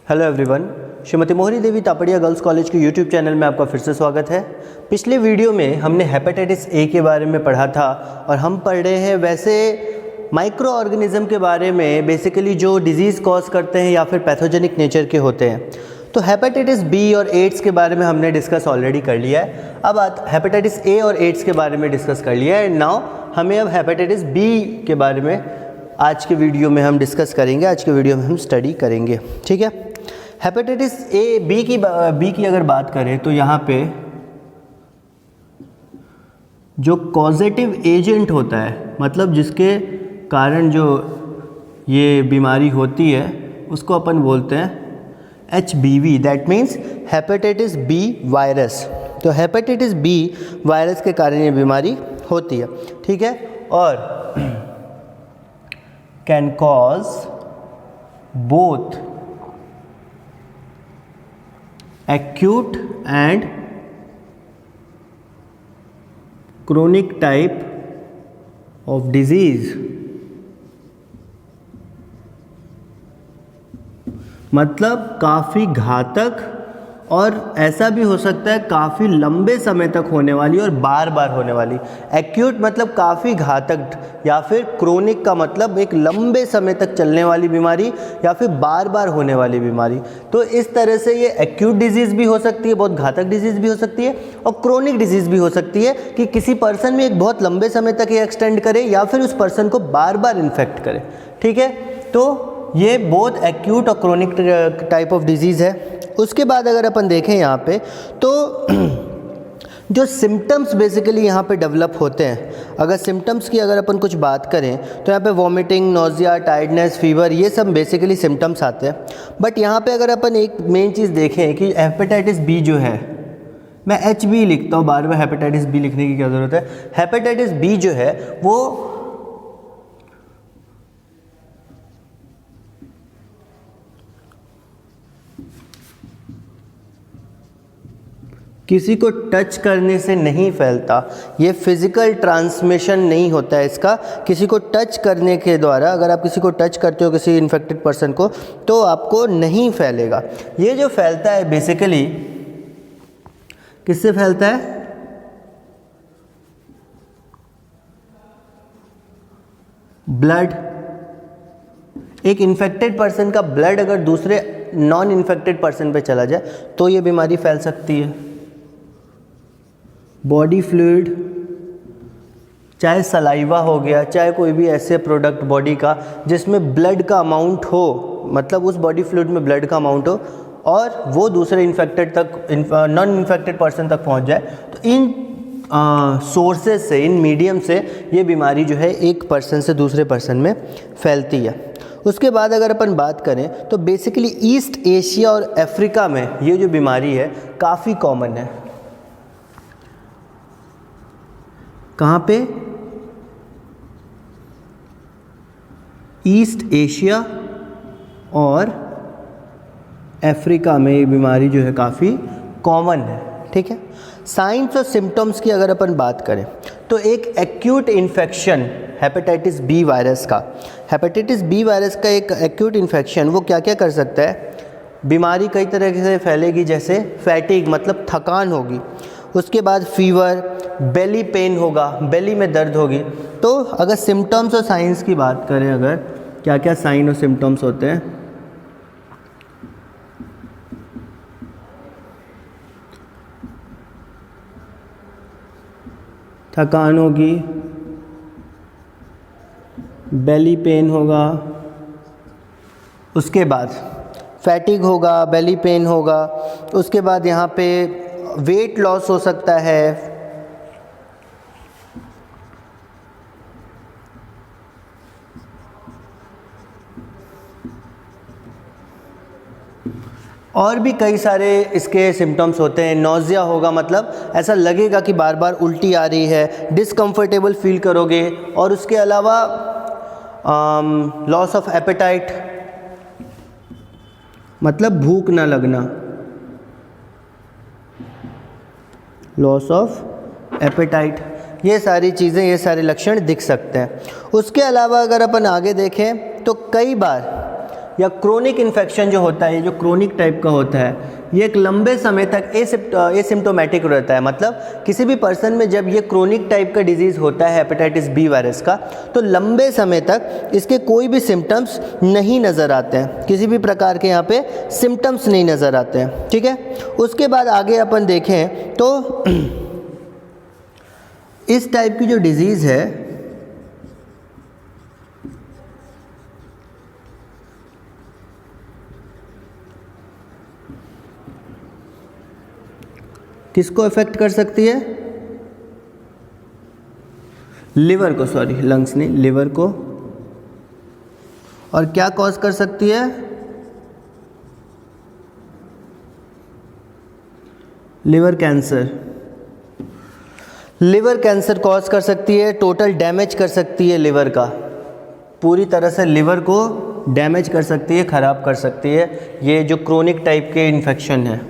Hello everyone, Shrimati मोहरी देवी Tapadia girls college के YouTube channel में आपका फिर से स्वागत है। पिछले वीडियो में हमने हेपेटाइटिस ए के बारे में पढ़ा था और हम पढ़ रहे हैं वैसे माइक्रो ऑर्गेनिज्म के बारे में, बेसिकली जो डिजीज़ कॉज करते हैं या फिर पैथोजेनिक नेचर के होते हैं। तो हेपेटाइटिस बी और एड्स के बारे में हमने डिस्कस ऑलरेडी कर लिया है। अब हेपेटाइटिस ए और एड्स के बारे में डिस्कस कर लिया है। नाउ हमें अब हेपेटाइटिस बी के बारे में आज के वीडियो में हम डिस्कस करेंगे, आज के वीडियो में हम स्टडी करेंगे। ठीक है, हेपेटाइटिस ए बी की अगर बात करें तो यहाँ पे जो कॉजेटिव एजेंट होता है, मतलब जिसके कारण जो ये बीमारी होती है, उसको अपन बोलते हैं HBV, that means hepatitis B virus. तो हेपेटाइटिस बी वायरस के कारण ये बीमारी होती है। ठीक है, और can cause both acute and chronic type of disease, मतलब काफ़ी घातक और ऐसा भी हो सकता है काफ़ी लंबे समय तक होने वाली और बार बार होने वाली। एक्यूट मतलब काफ़ी घातक, या फिर क्रोनिक का मतलब एक लंबे समय तक चलने वाली बीमारी या फिर बार बार होने वाली बीमारी। तो इस तरह से ये एक्यूट डिजीज़ भी हो सकती है, बहुत घातक डिजीज़ भी हो सकती है, और क्रोनिक डिजीज़ भी हो सकती है कि किसी पर्सन में एक बहुत लंबे समय तक ये एक्सटेंड करे या फिर उस पर्सन को बार बार इन्फेक्ट करे। ठीक है, तो ये बहुत एक्यूट और क्रोनिक टाइप ऑफ डिजीज़ है। उसके बाद अगर अपन देखें यहाँ पे, तो जो सिम्टम्स बेसिकली यहाँ पे डेवलप होते हैं, अगर सिम्टम्स की अगर अपन कुछ बात करें तो यहाँ पे वॉमिटिंग, नोजिया, टायर्डनेस, फीवर, ये सब बेसिकली सिम्टम्स आते हैं। बट यहाँ पे अगर अपन एक मेन चीज़ देखें कि हेपेटाइटिस बी जो है, मैं HB लिखता हूँ, बार बार हेपेटाइटिस बी लिखने की क्या ज़रूरत है। हेपेटाइटिस बी जो है वो किसी को टच करने से नहीं फैलता, ये फिज़िकल ट्रांसमिशन नहीं होता है इसका। किसी को टच करने के द्वारा, अगर आप किसी को टच करते हो किसी इन्फेक्टेड पर्सन को, तो आपको नहीं फैलेगा। ये जो फैलता है बेसिकली किससे फैलता है? ब्लड। एक इन्फेक्टेड पर्सन का ब्लड अगर दूसरे नॉन इन्फेक्टेड पर्सन पे चला जाए तो ये बीमारी फैल सकती है। बॉडी फ्लूइड, चाहे सलाइवा हो गया, चाहे कोई भी ऐसे प्रोडक्ट बॉडी का जिसमें ब्लड का अमाउंट हो, मतलब उस बॉडी फ्लूइड में ब्लड का अमाउंट हो और वो दूसरे इन्फेक्टेड तक, नॉन इन्फेक्टेड पर्सन तक पहुंच जाए, तो इन सोर्सेज से, इन मीडियम से ये बीमारी जो है एक पर्सन से दूसरे पर्सन में फैलती है। उसके बाद अगर अपन बात करें तो बेसिकली ईस्ट एशिया और अफ्रीका में ये जो बीमारी है काफ़ी कॉमन है। कहाँ पे? ईस्ट एशिया और अफ्रीका में ये बीमारी जो है काफ़ी कॉमन है। ठीक है, साइंस और सिम्टम्स की अगर अपन बात करें तो एक acute infection hepatitis B virus का, हेपेटाइटिस बी वायरस का एक एक्यूट इन्फेक्शन वो क्या क्या कर सकता है? बीमारी कई तरह से फैलेगी, जैसे फैटिग मतलब थकान होगी, उसके बाद फीवर, बेली पेन होगा, बेली में दर्द होगी। तो अगर सिम्टम्स और साइंस की बात करें, अगर क्या क्या साइन और सिम्टम्स होते हैं, थकान होगी, बेली पेन होगा, उसके बाद फैटिग होगा, बेली पेन होगा, उसके बाद यहाँ पे वेट लॉस हो सकता है, और भी कई सारे इसके सिम्टम्स होते हैं। नोजिया होगा, मतलब ऐसा लगेगा कि बार बार उल्टी आ रही है, डिसकम्फर्टेबल फील करोगे, और उसके अलावा लॉस ऑफ एपेटाइट मतलब भूख ना लगना, लॉस ऑफ एपेटाइट, ये सारी चीज़ें, ये सारे लक्षण दिख सकते हैं। उसके अलावा अगर अपन आगे देखें तो कई बार या क्रोनिक इन्फेक्शन जो होता है, ये जो क्रोनिक टाइप का होता है, ये एक लंबे समय तक एसिम्टोमेटिक रहता है। मतलब किसी भी पर्सन में जब ये क्रोनिक टाइप का डिजीज़ होता है हेपेटाइटिस बी वायरस का, तो लंबे समय तक इसके कोई भी सिम्टम्स नहीं नज़र आते हैं, किसी भी प्रकार के यहाँ पे सिम्टम्स नहीं नज़र आते हैं। ठीक है, उसके बाद आगे अपन देखें तो इस टाइप की जो डिज़ीज़ है, किसको अफेक्ट कर सकती है? लिवर को, सॉरी लंग्स नहीं, लिवर को। और क्या कॉज कर सकती है? Liver cancer. Liver cancer cause कर सकती है, टोटल डैमेज कर सकती है लिवर का, पूरी तरह से लिवर को डैमेज कर सकती है, ख़राब कर सकती है, ये जो क्रोनिक टाइप के इन्फेक्शन है।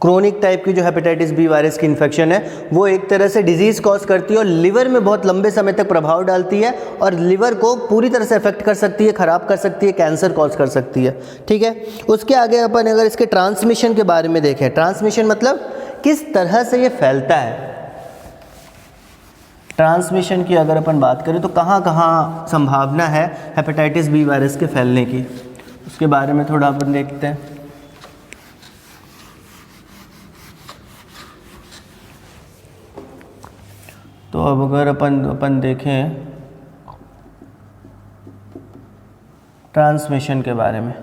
क्रोनिक टाइप की जो हेपेटाइटिस बी वायरस की इन्फेक्शन है वो एक तरह से डिजीज़ कॉज करती है और लिवर में बहुत लंबे समय तक प्रभाव डालती है और लिवर को पूरी तरह से अफेक्ट कर सकती है, ख़राब कर सकती है, कैंसर कॉज कर सकती है। ठीक है, उसके आगे अपन अगर इसके ट्रांसमिशन के बारे में देखें, ट्रांसमिशन मतलब किस तरह से ये फैलता है। ट्रांसमिशन की अगर अपन बात करें तो कहाँ कहाँ संभावना है हेपेटाइटिस बी वायरस के फैलने की, उसके बारे में थोड़ा अपन देखते हैं। तो अब अगर अपन देखें ट्रांसमिशन के बारे में,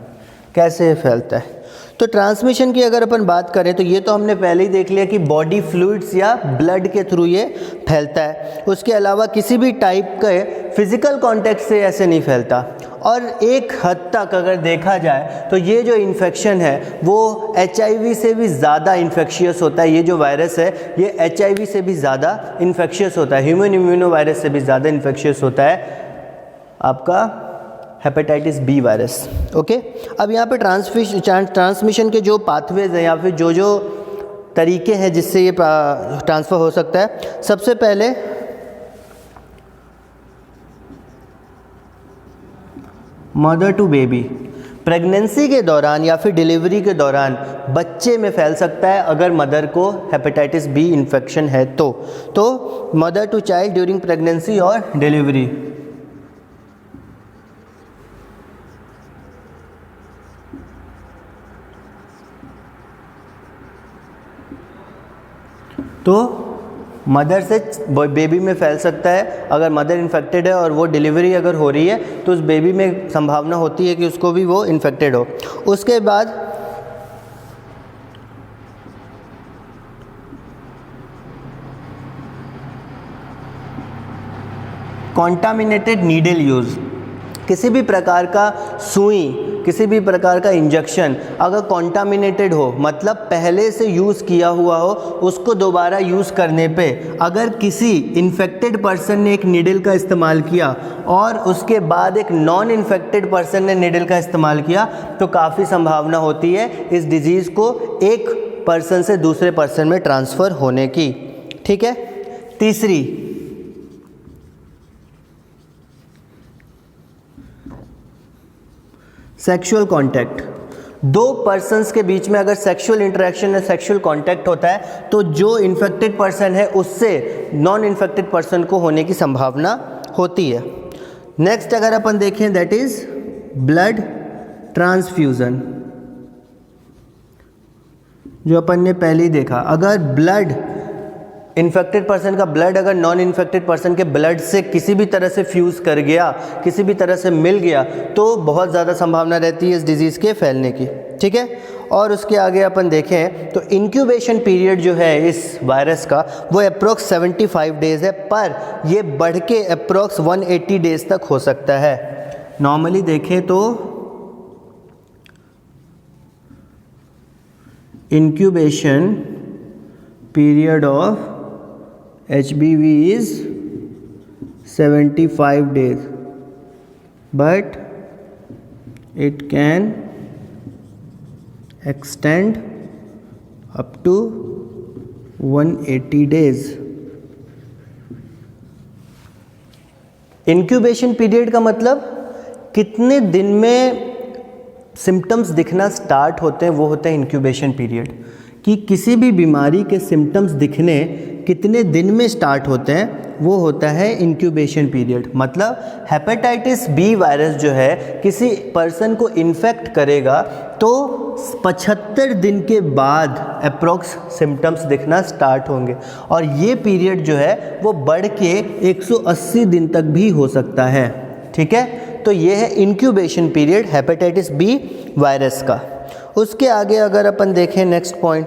कैसे फैलता है, तो ट्रांसमिशन की अगर अपन बात करें तो ये तो हमने पहले ही देख लिया कि बॉडी फ्लूइड्स या ब्लड के थ्रू ये फैलता है। उसके अलावा किसी भी टाइप के फिजिकल कांटेक्ट से ऐसे नहीं फैलता। और एक हद तक अगर देखा जाए तो ये जो इन्फेक्शन है वो HIV से भी ज़्यादा इन्फेक्शियस होता है। ये जो वायरस है ये HIV से भी ज़्यादा इन्फेक्शियस होता है, ह्यूमन इम्यूनो वायरस से भी ज़्यादा इन्फेक्शियस होता है आपका हेपेटाइटिस बी वायरस। ओके, अब यहाँ पे ट्रांसमिशन के जो पाथवेज हैं या फिर जो जो तरीके हैं जिससे ये ट्रांसफ़र हो सकता है, सबसे पहले मदर टू बेबी, प्रेगनेंसी के दौरान या फिर डिलीवरी के दौरान बच्चे में फैल सकता है अगर मदर को हेपेटाइटिस बी इन्फेक्शन है तो mother to child during pregnancy और डिलीवरी। तो मदर से बेबी में फैल सकता है अगर मदर इन्फेक्टेड है और वो डिलीवरी अगर हो रही है तो उस बेबी में संभावना होती है कि उसको भी वो इन्फेक्टेड हो। उसके बाद कॉन्टामिनेटेड नीडल यूज़, किसी भी प्रकार का सुई, किसी भी प्रकार का इंजेक्शन अगर कॉन्टामिनेटेड हो, मतलब पहले से यूज़ किया हुआ हो, उसको दोबारा यूज़ करने पे अगर किसी इन्फेक्टेड पर्सन ने एक नीडल का इस्तेमाल किया और उसके बाद एक नॉन इन्फेक्टेड पर्सन ने नीडल का इस्तेमाल किया तो काफ़ी संभावना होती है इस डिज़ीज़ को एक पर्सन से दूसरे पर्सन में ट्रांसफ़र होने की। ठीक है, तीसरी सेक्सुअल कांटेक्ट, दो पर्सन्स के बीच में अगर सेक्सुअल इंटरेक्शन या सेक्सुअल कांटेक्ट होता है तो जो इन्फेक्टेड पर्सन है उससे नॉन इन्फेक्टेड पर्सन को होने की संभावना होती है। नेक्स्ट अगर अपन देखें दैट इज ब्लड ट्रांसफ्यूज़न, जो अपन ने पहले ही देखा, अगर ब्लड इन्फेक्टेड पर्सन का ब्लड अगर नॉन इन्फेक्टेड पर्सन के ब्लड से किसी भी तरह से फ्यूज़ कर गया, किसी भी तरह से मिल गया तो बहुत ज़्यादा संभावना रहती है इस डिज़ीज़ के फैलने की। ठीक है, और उसके आगे अपन देखें तो इंक्यूबेशन पीरियड जो है इस वायरस का वो अप्रोक्स 75 डेज़ है, पर ये बढ़ के अप्रोक्स 180 डेज़ तक हो सकता है। नॉर्मली देखें तो incubation period of HBV is 75 days, but it can extend up to 180 days. Incubation period का मतलब कितने दिन में सिम्टम्स दिखना स्टार्ट होते हैं, वो होता है इंक्यूबेशन पीरियड। कि किसी भी बीमारी के सिम्टम्स दिखने कितने दिन में स्टार्ट होते हैं, वो होता है इंक्यूबेशन पीरियड। मतलब हेपेटाइटिस बी वायरस जो है किसी पर्सन को इन्फेक्ट करेगा तो 75 दिन के बाद अप्रॉक्स सिम्टम्स दिखना स्टार्ट होंगे, और ये पीरियड जो है वो बढ़ के 180 दिन तक भी हो सकता है। ठीक है, तो ये है incubation period hepatitis B virus का। उसके आगे अगर अपन देखें नेक्स्ट पॉइंट,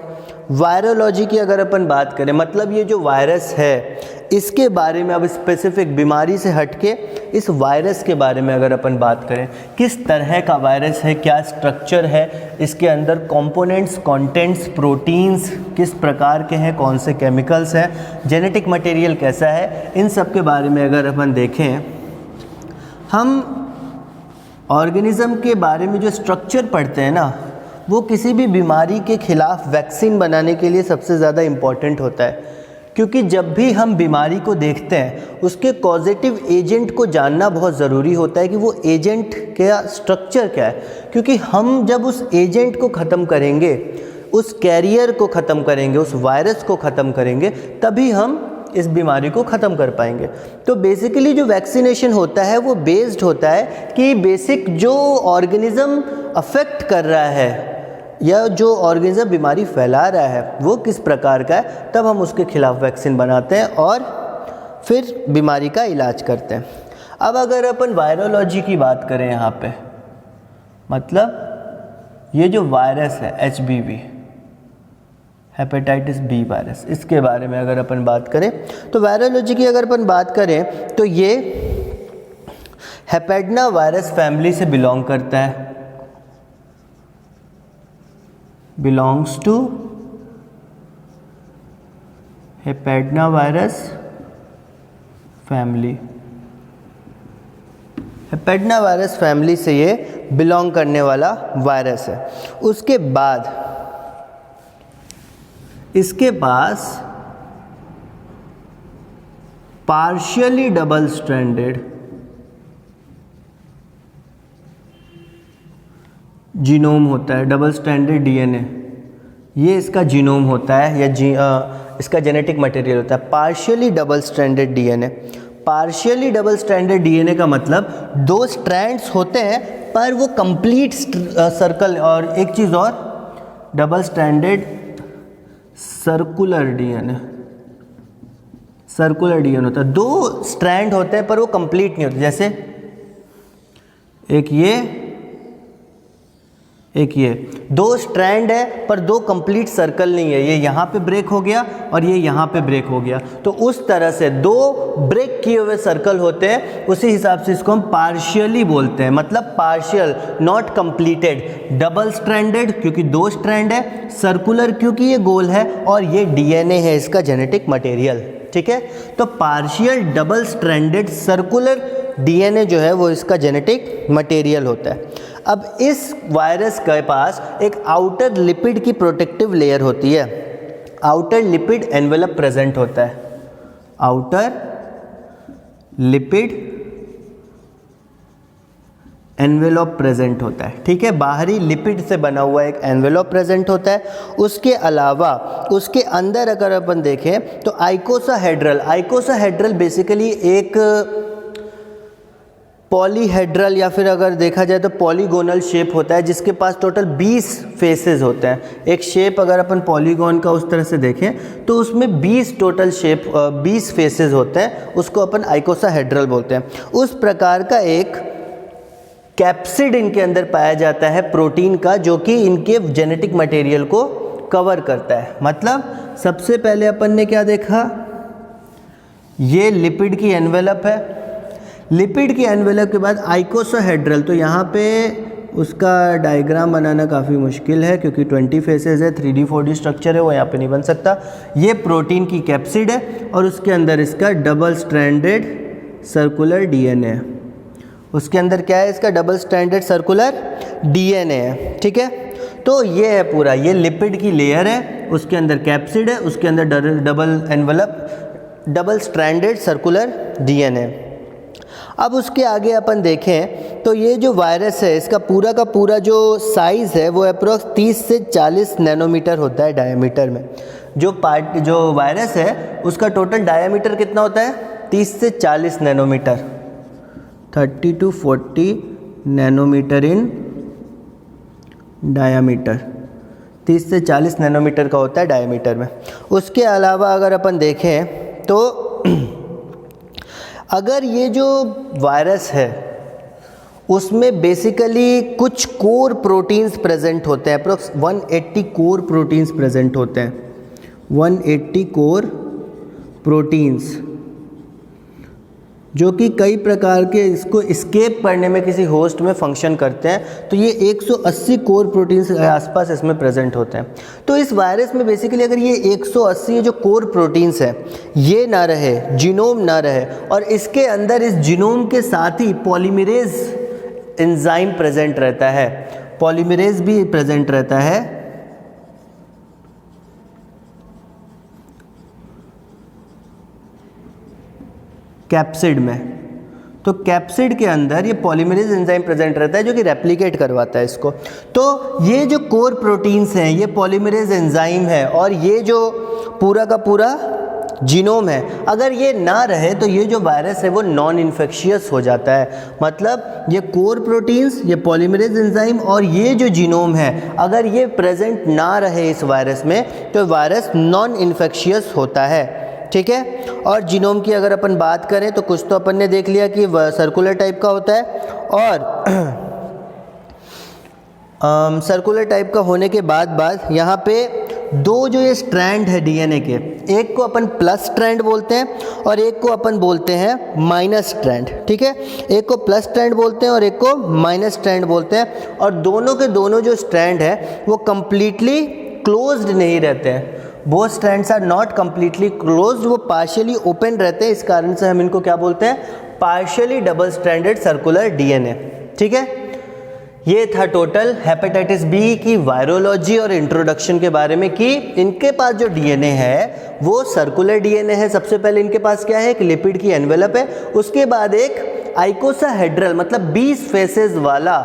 वायरोलॉजी की अगर अपन बात करें, मतलब ये जो वायरस है इसके बारे में, अब स्पेसिफिक बीमारी से हटके इस वायरस के बारे में अगर अपन बात करें, किस तरह का वायरस है, क्या स्ट्रक्चर है, इसके अंदर कंपोनेंट्स, कंटेंट्स, प्रोटीन्स किस प्रकार के हैं, कौन से केमिकल्स हैं, जेनेटिक मटेरियल कैसा है, इन सब के बारे में अगर अपन देखें, हम ऑर्गेनिज्म के बारे में जो स्ट्रक्चर पढ़ते हैं ना, वो किसी भी बीमारी के खिलाफ वैक्सीन बनाने के लिए सबसे ज़्यादा इम्पॉर्टेंट होता है। क्योंकि जब भी हम बीमारी को देखते हैं उसके कॉजेटिव एजेंट को जानना बहुत ज़रूरी होता है कि वो एजेंट का स्ट्रक्चर क्या है। क्योंकि हम जब उस एजेंट को ख़त्म करेंगे, उस कैरियर को ख़त्म करेंगे, उस वायरस को ख़त्म करेंगे, तभी हम इस बीमारी को ख़त्म कर पाएंगे। तो बेसिकली जो वैक्सीनेशन होता है वो बेस्ड होता है कि बेसिक जो ऑर्गेनिज़म अफेक्ट कर रहा है या जो ऑर्गेनिज्म बीमारी फैला रहा है वो किस प्रकार का है, तब हम उसके खिलाफ वैक्सीन बनाते हैं और फिर बीमारी का इलाज करते हैं। अब अगर अपन वायरोलॉजी की बात करें यहाँ पे, मतलब ये जो वायरस है HBV, हेपेटाइटिस बी वायरस, इसके बारे में अगर अपन बात करें तो वायरोलॉजी की अगर अपन बात करें तो ये हेपेडना वायरस फैमिली से बिलोंग करता है, belongs to hepadna virus family. Hepadna virus family से ये बिलोंग करने वाला वायरस है। उसके बाद इसके पास पार्शियली डबल स्ट्रैंडेड जीनोम होता है, डबल स्ट्रैंडेड डीएनए, ये इसका जीनोम होता है या इसका जेनेटिक मटेरियल होता है। Partially double stranded DNA, partially double stranded DNA का मतलब 2 स्ट्रैंड्स होते हैं पर वो कंप्लीट सर्कल, और एक चीज़ और, double stranded circular DNA, circular DNA होता है। 2 स्ट्रैंड होते हैं पर वो कंप्लीट नहीं होते, जैसे एक ये 2 स्ट्रैंड है पर 2 कंप्लीट सर्कल नहीं है, ये यहाँ पे ब्रेक हो गया और ये यहाँ पे ब्रेक हो गया, तो उस तरह से 2 ब्रेक किए हुए सर्कल होते हैं, उसी हिसाब से इसको हम पार्शियली बोलते हैं, मतलब partial, not completed. Double stranded क्योंकि 2 स्ट्रैंड है, सर्कुलर क्योंकि ये गोल है, और ये डीएनए है इसका जेनेटिक मटेरियल। ठीक है, तो partial double stranded circular DNA जो है वो इसका जेनेटिक मटेरियल होता है। अब इस वायरस के पास एक आउटर लिपिड की प्रोटेक्टिव लेयर होती है, आउटर लिपिड एनवेलप प्रेजेंट होता है, आउटर लिपिड एनवेलप प्रेजेंट होता है। ठीक है, बाहरी लिपिड से बना हुआ एक एनवेलप प्रेजेंट होता है। उसके अलावा उसके अंदर अगर अपन देखें तो आइकोसाहेड्रल, आइकोसाहेड्रल बेसिकली एक पॉलीहेड्रल या फिर अगर देखा जाए तो पॉलीगोनल शेप होता है, जिसके पास टोटल 20 फेसेस होते हैं। एक शेप अगर अपन पॉलीगोन का उस तरह से देखें तो उसमें 20 टोटल शेप 20 फेसेस होते हैं, उसको अपन आइकोसाहेड्रल बोलते हैं। उस प्रकार का एक कैप्सिड इनके अंदर पाया जाता है प्रोटीन का, जो कि इनके जेनेटिक मटेरियल को कवर करता है। मतलब सबसे पहले अपन ने क्या देखा, ये लिपिड की एनवेलप है, लिपिड की एनवेलप के बाद आइकोसाहेड्रल, तो यहाँ पे उसका डायग्राम बनाना काफ़ी मुश्किल है क्योंकि 20 फेसेस है, 3D 4D स्ट्रक्चर है, वो यहाँ पे नहीं बन सकता। ये प्रोटीन की कैप्सिड है और उसके अंदर इसका डबल स्ट्रैंडेड सर्कुलर डीएनए है। उसके अंदर क्या है, इसका डबल स्ट्रैंडेड सर्कुलर डीएनए है। ठीक है, तो ये है पूरा, ये लिपिड की लेयर है, उसके अंदर कैप्सिड है, उसके अंदर double envelope, double stranded circular DNA. अब उसके आगे अपन देखें तो ये जो वायरस है इसका पूरा का पूरा जो साइज़ है वो अप्रोक्स 30 से 40 नैनोमीटर होता है डायमीटर में। जो वायरस है उसका टोटल डायमीटर कितना होता है? 30 से 40 nanometre, 30 to 40 nanometre in diameter, 30 से 40 नैनोमीटर का होता है डायमीटर में। उसके अलावा अगर अपन देखें तो अगर ये जो वायरस है उसमें बेसिकली कुछ कोर प्रोटीन्स प्रेजेंट होते हैं, अप्रोक्स 180 कोर प्रोटीन्स प्रेजेंट होते हैं, 180 कोर प्रोटीन्स, जो कि कई प्रकार के इसको एस्केप करने में किसी होस्ट में फंक्शन करते हैं। तो ये 180 कोर प्रोटीन्स के आसपास इसमें प्रेजेंट होते हैं। तो इस वायरस में बेसिकली अगर ये 180 जो कोर प्रोटीन्स है ये ना रहे, जीनोम ना रहे, और इसके अंदर इस जीनोम के साथ ही पॉलीमरेज एंजाइम प्रेजेंट रहता है, पॉलीमरेज भी प्रेजेंट रहता है, कैप्सिड में। तो कैप्सिड के अंदर ये पॉलीमरेज एंजाइम प्रेजेंट रहता है जो कि रेप्लिकेट करवाता है इसको। तो ये जो कोर प्रोटीन्स हैं ये पॉलीमरेज एंजाइम है, और ये जो पूरा का पूरा जीनोम है, अगर ये ना रहे तो ये जो वायरस है वो नॉन इन्फेक्शियस हो जाता है। मतलब ये कोर प्रोटीन्स, ये पॉलीमरेज एंजाइम और ये जो जीनोम है, अगर ये प्रेजेंट ना रहे इस वायरस में तो वायरस नॉन इन्फेक्शियस होता है। ठीक है। और जीनोम की अगर अपन बात करें तो कुछ तो अपन ने देख लिया कि सर्कुलर टाइप का होता है, और सर्कुलर टाइप का होने के बाद यहाँ पे दो जो ये स्ट्रैंड है डीएनए के, एक को अपन प्लस स्ट्रैंड बोलते हैं और एक को अपन बोलते हैं माइनस स्ट्रैंड। ठीक है, एक को प्लस स्ट्रैंड बोलते हैं और एक को माइनस स्ट्रैंड बोलते हैं, और दोनों के दोनों जो स्ट्रैंड है वो कंप्लीटली क्लोज्ड नहीं रहते हैं। Both strands are not completely closed, वो पार्शियली ओपन रहते हैं। इस कारण से हम इनको क्या बोलते हैं? Partially double stranded circular DNA. ठीक है, ये था टोटल हेपेटाइटिस बी की वायरोलॉजी और इंट्रोडक्शन के बारे में कि इनके पास जो डीएनए है वो सर्कुलर डीएनए है। सबसे पहले इनके पास क्या है? एक लिपिड की एनवेलप है, उसके बाद एक आइकोसाहेड्रल मतलब 20 फेसेस वाला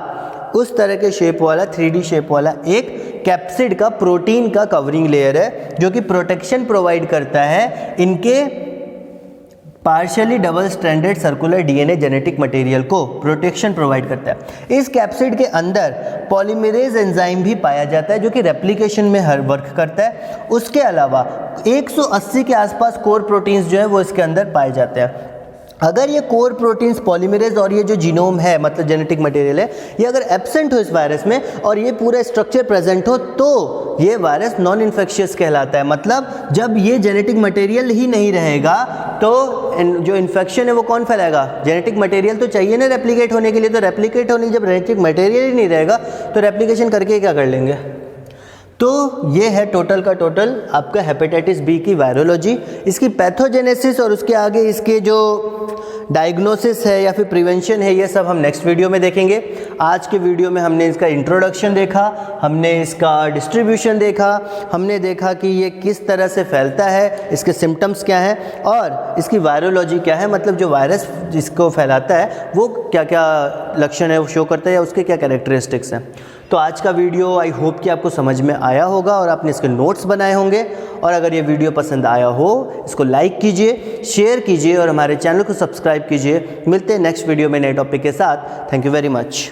उस तरह के शेप वाला 3D शेप वाला एक कैप्सिड का प्रोटीन का कवरिंग लेयर है जो कि प्रोटेक्शन प्रोवाइड करता है इनके partially double stranded circular DNA genetic material को प्रोटेक्शन प्रोवाइड करता है। इस कैप्सिड के अंदर पॉलीमरेज एंजाइम भी पाया जाता है जो कि रेप्लिकेशन में हर वर्क करता है। उसके अलावा 180 के आसपास कोर प्रोटीन्स जो है वो इसके अंदर पाए जाते हैं। अगर ये कोर प्रोटीन्स, पॉलीमरेज और ये जो जीनोम है मतलब जेनेटिक मटेरियल है, ये अगर एब्सेंट हो इस वायरस में और ये पूरा स्ट्रक्चर प्रेजेंट हो तो ये वायरस नॉन इन्फेक्शियस कहलाता है। मतलब जब ये जेनेटिक मटेरियल ही नहीं रहेगा तो जो इन्फेक्शन है वो कौन फैलाएगा? जेनेटिक मटेरियल तो चाहिए ना रेप्लिकेट होने के लिए, तो रेप्लिकेट होने जब जेनेटिक मटेरियल ही नहीं रहेगा तो रेप्लिकेशन करके क्या कर लेंगे? तो ये है टोटल का टोटल आपका हेपेटाइटिस बी की वायरोलॉजी, इसकी पैथोजेनेसिस और उसके आगे इसके जो डायग्नोसिस है या फिर प्रिवेंशन है, ये सब हम नेक्स्ट वीडियो में देखेंगे। आज के वीडियो में हमने इसका इंट्रोडक्शन देखा, हमने इसका डिस्ट्रीब्यूशन देखा, हमने देखा कि ये किस तरह से फैलता है, इसके सिम्टम्स क्या हैं और इसकी वायरोलॉजी क्या है, मतलब जो वायरस जिसको फैलाता है वो क्या क्या लक्षण है वो शो करता है या उसके क्या कैरेक्टरिस्टिक्स हैं। तो आज का वीडियो आई होप कि आपको समझ में आया होगा और आपने इसके नोट्स बनाए होंगे। और अगर ये वीडियो पसंद आया हो इसको लाइक कीजिए, शेयर कीजिए और हमारे चैनल को सब्सक्राइब कीजिए। मिलते हैं नेक्स्ट वीडियो में नए टॉपिक के साथ। Thank you very much.